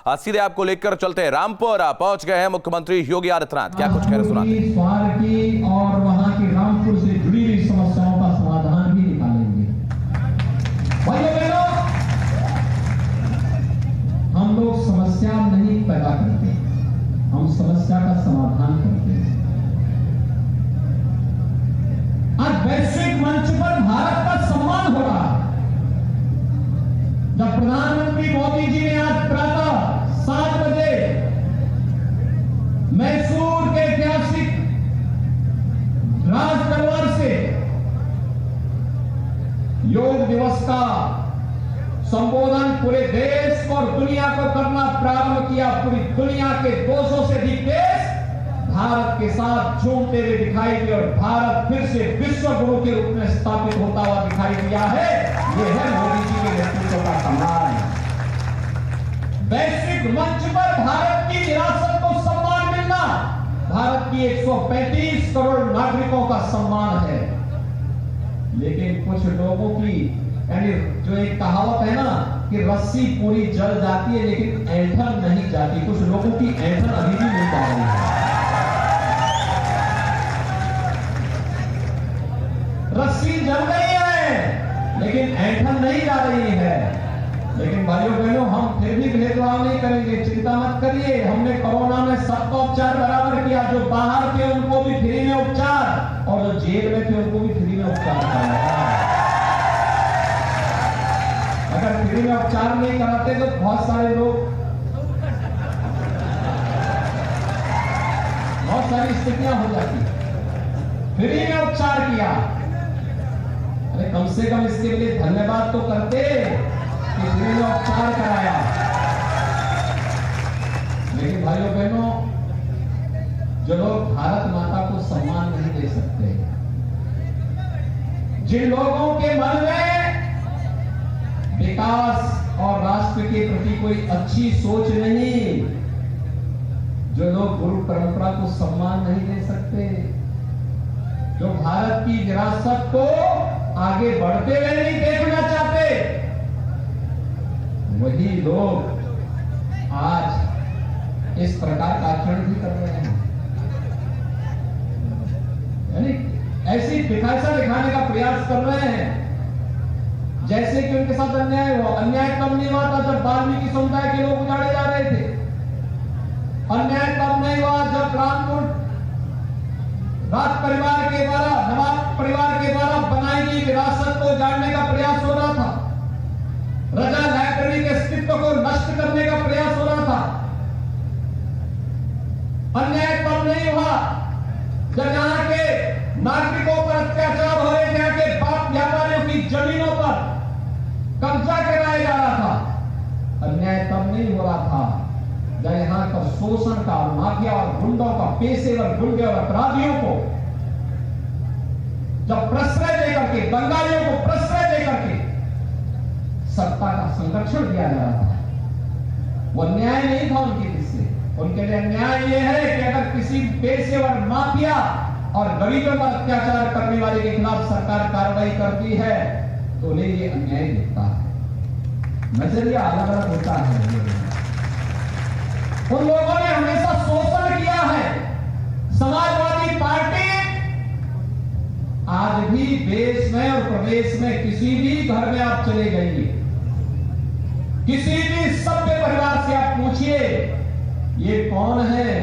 सीधे आपको लेकर चलते हैं रामपुर। पहुंच गए हैं मुख्यमंत्री योगी आदित्यनाथ, क्या कुछ कह रहे सुनाते हैं। स्वार की और वहां की रामपुर से जुड़ी हुई समस्याओं का समाधान भी निकालेंगे। भाइयों बहनों, हम लोग समस्या नहीं पैदा करते, हम समस्या का समाधान करते हैं। आज वैश्विक मंच पर भारत का सम्मान हो रहा है। जब प्रधानमंत्री मोदी जी ने आज प्रातः 7 बजे मैसूर के ऐतिहासिक राज दरबार से योग दिवस का संबोधन पूरे देश और दुनिया को करना प्रारंभ किया, पूरी दुनिया के 200 से अधिक देश भारत के साथ झूमते हुए दिखाई दिए और भारत फिर से विश्व गुरु के रूप में स्थापित होता हुआ दिखाई दिया है। यह है मोदी जी के नेतृत्व का सम्मान। वैश्विक मंच पर भारत की विरासत को सम्मान मिलना भारत की 135 करोड़ नागरिकों का सम्मान है। लेकिन कुछ लोगों की, यानी जो एक कहावत है ना कि रस्सी पूरी जल जाती है लेकिन ऐंठन नहीं जाती, कुछ लोगों की ऐंठन अभी भी नहीं जा रही है। रस्सी जल गई है लेकिन ऐंठन नहीं जा रही है। लेकिन भाइयों बहनों, हम फिर भी भेदभाव नहीं करेंगे, चिंता मत करिए। हमने कोरोना में सबका उपचार बराबर किया, जो बाहर थे उनको भी फ्री में उपचार और जो जेल में थे उनको भी फ्री में उपचार कराया। अगर फ्री में उपचार नहीं कराते तो बहुत सारे लोग, बहुत सारी स्थितियां हो जाती। फ्री में उपचार किया, अरे कम से कम इसके लिए धन्यवाद तो करते कि फ्री में उपचार कराया। लेकिन भाइयों बहनों, जो लोग भारत माता को सम्मान नहीं दे सकते, जिन लोगों के मन में विकास और राष्ट्र के प्रति कोई अच्छी सोच नहीं, जो लोग गुरु परंपरा को सम्मान नहीं दे सकते, जो भारत की विरासत को आगे बढ़ते हुए नहीं देखना चाहते, वही लोग आज इस प्रकार का आचरण भी कर रहे हैं। यानी ऐसी दिखासा दिखाने का प्रयास कर रहे हैं जैसे कि उनके साथ अन्याय हुआ। अन्याय तब नहीं हुआ था जब वाल्मीकि समुदाय के लोग उजाड़े जा रहे थे। अन्याय तब नहीं हुआ जब रामपुर राज परिवार के द्वारा, नवाब परिवार के द्वारा बनाई गई विरासत को उजाड़ने का प्रयास हो रहा था। रजा लाइब्रेरी के अस्तित्व को नष्ट करने का प्रयास हो रहा था। अन्याय तब नहीं हुआ जब यहाँ के नागरिकों पर अत्याचार हो रहे थे, यहाँ के बाप व्यापारियों की जमीनों पर कब्जा कराया जा रहा था। अन्याय तब नहीं हो रहा था जब यहां का शोषण का, माफिया और गुंडों का, पेशेवर गुंडे और अपराधियों को जब प्रश्रय देकर के, बंगालियों को प्रश्रय देकर के सत्ता का संरक्षण दिया जा रहा था। वो न्याय नहीं था उनके हिस्से। उनके लिए न्याय यह है कि अगर किसी पेशेवर, माफिया और गरीबों पर अत्याचार करने वाले के खिलाफ सरकार कार्रवाई करती है तो उन्हें ये अन्याय दिखता है। नजरिया अलग अलग होता है। उन लोगों ने हमेशा शोषण किया है। समाजवादी पार्टी आज भी देश में और प्रदेश में किसी भी घर में आप चले जाइए, किसी भी सभ्य परिवार से आप पूछिए ये कौन है,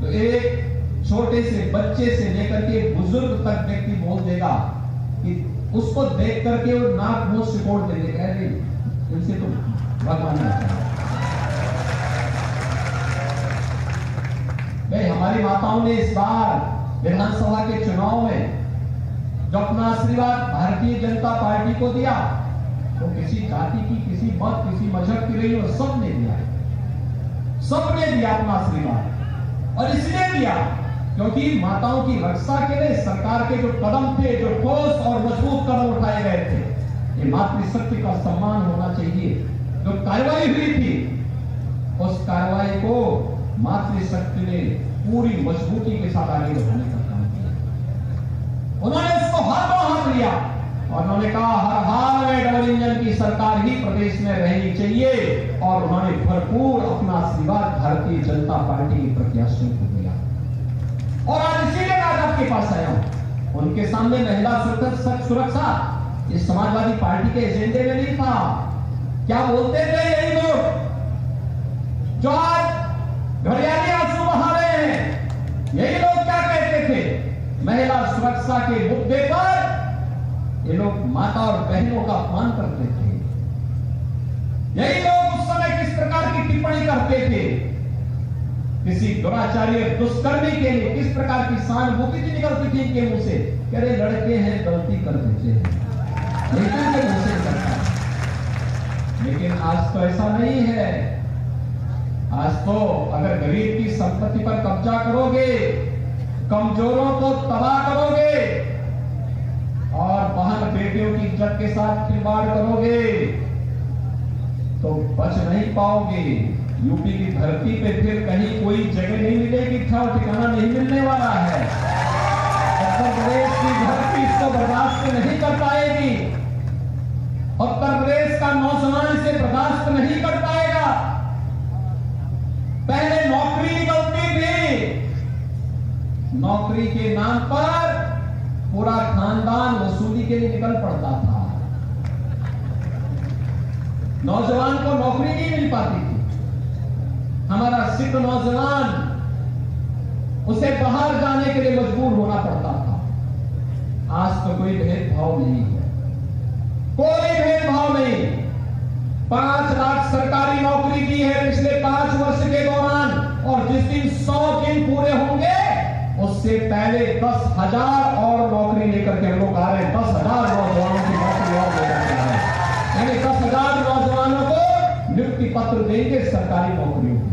तो एक छोटे से बच्चे से लेकर के बुजुर्ग तक व्यक्ति बोल देगा कि उसको देख करके वो नाक मुंह सिकोड़ दे देगा, इनसे तो भगवान चाहिए। हमारी माताओं ने इस बार विधानसभा के चुनाव में जो अपना आशीर्वाद भारतीय जनता पार्टी को दिया, वो किसी जाति की, किसी मत, किसी मजहब की रही, वो सबने दिया, सबने दिया अपना आशीर्वाद। और इसलिए दिया क्योंकि माताओं की रक्षा के लिए सरकार के जो कदम थे, जो ठोस और मजबूत कदम उठाए गए थे, ये मातृशक्ति का सम्मान होना चाहिए। जो कार्रवाई हुई थी उस कार्रवाई को मातृशक्ति ने पूरी मजबूती के साथ आगे बढ़ाने का काम किया। उन्होंने उसको हाथों हाथ लिया और उन्होंने कहा हर हाल में डबल इंजन की सरकार ही प्रदेश में रहनी चाहिए, और उन्होंने भरपूर अपना आशीर्वाद भारतीय जनता पार्टी के प्रत्याशियों को दिया। और आज इसीलिए आज आपके पास आया हूं। उनके सामने महिला सुरक्षा इस समाजवादी पार्टी के एजेंडे में नहीं था। क्या बोलते थे यही लोग जो आज घड़ियाली आंसू बहा रहे हैं? यही लोग क्या कहते थे? महिला सुरक्षा के मुद्दे पर ये लोग माता और बहनों का अपमान करते थे। यही लोग उस समय किस प्रकार की टिप्पणी करते थे? किसी दुराचारी और दुष्कर्मी के लिए किस प्रकार की सहानुभूति की निकलती थी इनके मुंह से? कह रहे लड़के हैं, गलती कर देते हैं, लेकिन आज तो ऐसा नहीं है। आज तो अगर गरीब की संपत्ति पर कब्जा करोगे, कमजोरों को तबाह करोगे और बहन बेटियों की इज्जत के साथ खिलवाड़ करोगे तो बच नहीं पाओगे। यूपी की धरती पे फिर कहीं कोई जगह नहीं मिलेगी, ठिकाना नहीं मिलने वाला है। उत्तर प्रदेश की धरती इसको बर्दाश्त नहीं कर पाएगी। उत्तर प्रदेश का नौजवान इसे बर्दाश्त नहीं कर पाएगा। पहले नौकरी निकलती थी, नौकरी के नाम पर पूरा खानदान वसूली के लिए निकल पड़ता था। नौजवान को नौकरी नहीं मिल पाती थी। हमारा सिख नौजवान उसे बाहर जाने के लिए मजबूर होना पड़ता था। आज तो कोई भेदभाव नहीं है, कोई भेदभाव नहीं। 5 लाख सरकारी नौकरी दी है पिछले 5 वर्ष के दौरान, और जिस दिन 100 दिन पूरे होंगे उससे पहले 10,000 और नौकरी लेकर के हम लोग आ रहे हैं। 10,000 नौजवानों की नौकरी और लेकर के आ रहे हैं, यानी 10,000 नौजवानों को नियुक्ति पत्र देंगे सरकारी नौकरियों की।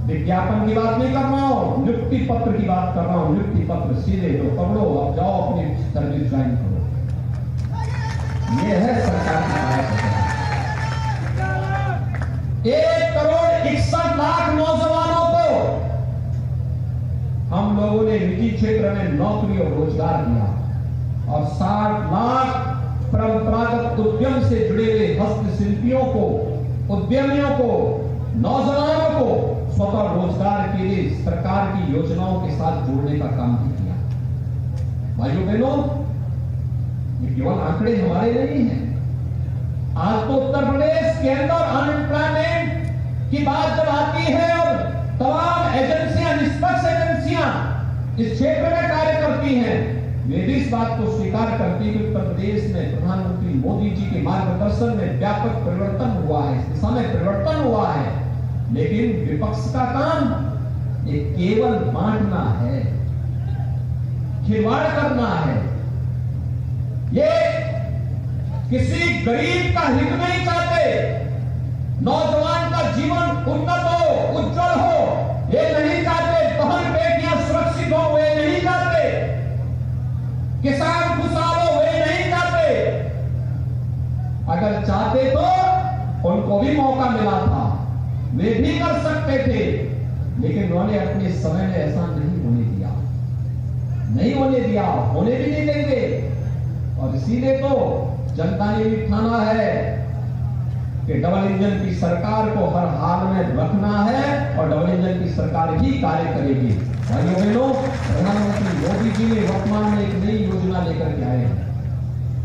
विज्ञापन की बात नहीं कर रहा हूं, नियुक्ति पत्र की बात कर रहा हूं। नियुक्ति पत्र सीधे दो, पकड़ो, अब जाओ अपनी सर्विस ज्वाइन करो। यह है सरकार की कार्यक्रम। 1,61,00,000 नौजवानों को हम लोगों ने निजी क्षेत्र में नौकरी और रोजगार दिया, और 60 लाख परंपरागत उद्यम से जुड़े हुए हस्तशिल्पियों को, उद्यमियों को, नौजवानों को स्वतः रोजगार के लिए सरकार की योजनाओं के साथ जोड़ने का काम भी किया। भाइयों बहनों, ये केवल आंकड़े हमारे नहीं हैं। आज तो उत्तर प्रदेश के अंदर अनएम्प्लॉयमेंट की बात जब आती है और तमाम एजेंसियां, निष्पक्ष एजेंसियां इस क्षेत्र में कार्य करती हैं, वे भी इस बात को स्वीकार करती है कि उत्तर प्रदेश में प्रधानमंत्री मोदी जी के मार्गदर्शन में व्यापक परिवर्तन हुआ है, इस दिशा में परिवर्तन हुआ है। लेकिन विपक्ष का काम ये केवल बांटना है, खिलवाड़ करना है। ये किसी गरीब का हित नहीं चाहते, नौजवान का जीवन उन्नत हो, उज्जवल हो, ये नहीं चाहते। बहन बेटियां सुरक्षित हो, वे नहीं चाहते। किसान खुशहाल हो, वे नहीं चाहते। अगर चाहते तो उनको भी मौका मिला था, वे भी कर सकते थे, लेकिन उन्होंने अपने समय में ऐसा नहीं होने दिया, नहीं होने दिया, होने भी नहीं देंगे। और इसीलिए तो जनता ने भी ठाना है कि डबल इंजन की सरकार को हर हाल में रखना है, और डबल इंजन की सरकार ही कार्य करेगी। भाइयों बहनों, प्रधानमंत्री मोदी जी ने वर्तमान में एक नई योजना लेकर के आए हैं।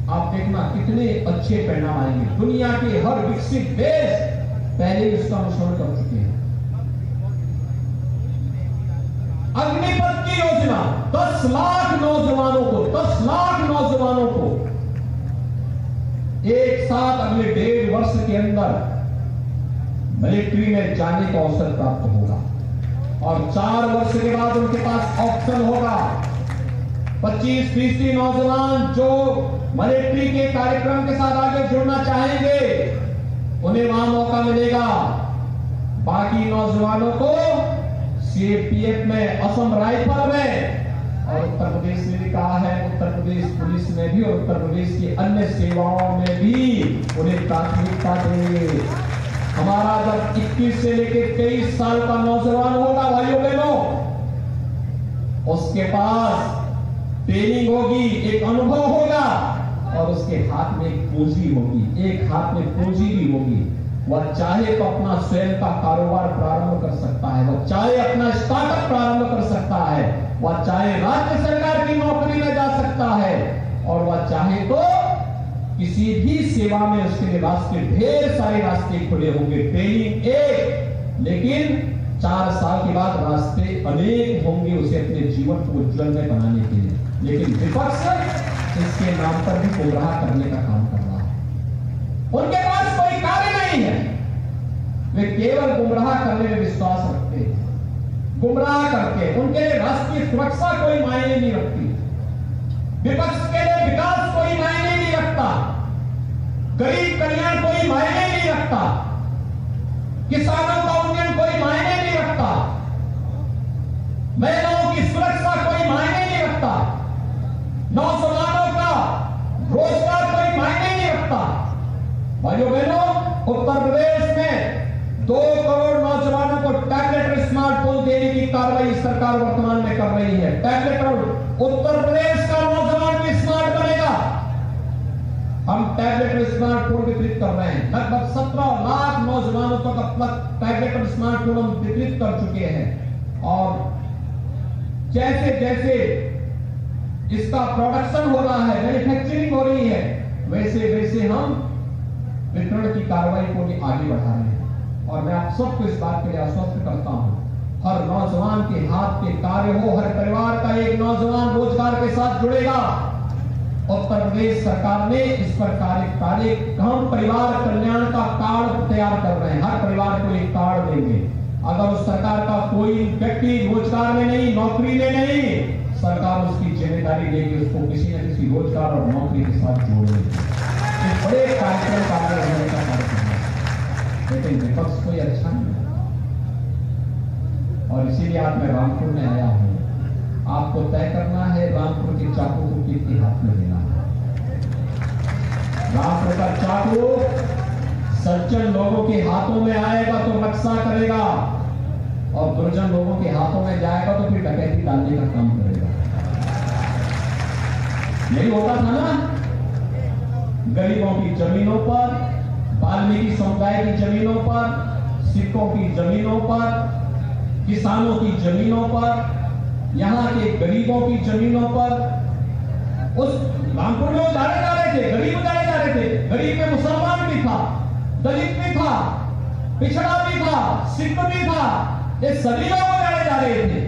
आप देखना कितने अच्छे परिणाम आएंगे। दुनिया के हर विकसित देश पहले इसका अनुसरण कर चुके हैं। अग्निपथ की योजना 10 लाख नौजवानों को, 10 लाख नौजवानों को एक साथ अगले 1.5 वर्ष के अंदर मिलिट्री में जाने का अवसर प्राप्त होगा, और 4 वर्ष के बाद उनके पास ऑप्शन होगा। 25% नौजवान जो मिलिट्री के कार्यक्रम के साथ आगे जुड़ना चाहेंगे उन्हें वहां मौका मिलेगा। बाकी नौजवानों को सीएपीएफ में, असम राइफल में, और उत्तर प्रदेश ने भी कहा है उत्तर प्रदेश पुलिस में भी और उत्तर प्रदेश की अन्य सेवाओं में भी उन्हें प्राथमिकता देंगे। हमारा जब 21 से लेकर 23 साल का नौजवान होगा भाइयों बहनों, उसके पास ट्रेनिंग होगी, एक अनुभव होगा और उसके हाथ में एक पूंजी होगी, एक हाथ में पूंजी भी होगी। वह चाहे तो अपना स्वयं का कारोबार प्रारंभ कर सकता है, वह चाहे अपना स्टार्टअप प्रारंभ कर सकता है, वह चाहे राज्य सरकार की नौकरी में जा सकता है और वह चाहे तो किसी भी सेवा में उसके लिए रास्ते, ढेर सारे रास्ते खुले होंगे। ट्रेनिंग एक, लेकिन 4 साल के बाद रास्ते अनेक होंगे उसे अपने जीवन को उज्जवल बनाने के लिए। लेकिन विपक्ष इसके नाम पर भी गुमराह करने का काम कर रहा है। उनके पास कोई कार्य नहीं है, वे केवल गुमराह करने में विश्वास रखते हैं, गुमराह करके उनके लिए राष्ट्रीय सुरक्षा कोई मायने नहीं रखती, विपक्ष के लिए विकास कोई मायने नहीं रखता, गरीब कल्याण कोई मायने नहीं रखता, किसानों का उन्नयन कोई मायने नहीं रखता, महिलाओं की सुरक्षा कोई मायने नहीं रखता, नौजवानों का रोजगार कोई मायने नहीं रखता। भाइयों बहनों, उत्तर प्रदेश में 2 करोड़ नौजवानों को टैबलेट और स्मार्टफोन देने की कार्रवाई सरकार वर्तमान में कर रही है। टैबलेट और उत्तर प्रदेश का नौजवान भी स्मार्ट बनेगा। हम टैबलेट और स्मार्टफोन वितरित कर रहे हैं, लगभग 17 लाख नौजवानों तक अपना टैबलेट और स्मार्टफोन हम वितरित कर चुके हैं और जैसे जैसे इसका प्रोडक्शन हो रहा है, मैन्युफैक्चरिंग हो रही है, वैसे वैसे हम वितरण की कार्रवाई को भी आगे बढ़ा रहे हैं। और मैं आप सबको इस बात के लिए आश्वस्त करता हूं, हर नौजवान के हाथ के कार्य हो, हर परिवार का एक नौजवान रोजगार के साथ जुड़ेगा। उत्तर प्रदेश सरकार ने इस पर कार्य हम परिवार कल्याण का कार्ड तैयार कर रहे हैं, हर परिवार को एक कार्ड देंगे। अगर उस सरकार का कोई व्यक्ति रोजगार में नहीं, नौकरी में नहीं, सरकार उसकी जिम्मेदारी लेगी, उसको किसी न किसी रोजगार और नौकरी के साथ जोड़ेगी। बड़े कार्यक्रम का कार्यक्रम है, लेकिन विपक्ष कोई अच्छा नहीं है और इसीलिए आज मैं रामपुर में आया हूं। आपको तय करना है रामपुर के चाकू को किसके हाथ में देना है। रामपुर का चाकू सज्जन लोगों के हाथों में आएगा तो रक्षा करेगा और दुर्जन लोगों के हाथों में जाएगा तो फिर डकैती डालने का काम करेगा। यही होता था ना, गरीबों की जमीनों पर, वाल्मीकि समुदाय की जमीनों पर, सिखों की जमीनों पर, किसानों की जमीनों पर, यहां के गरीबों की जमीनों पर उस रामपुर में उजाड़े जा रहे थे, गरीब उजाड़े जा रहे थे। गरीब में मुसलमान भी था, दलित भी था, पिछड़ा भी था, सिख भी था, ये सभी लोग उजाड़े जा रहे थे।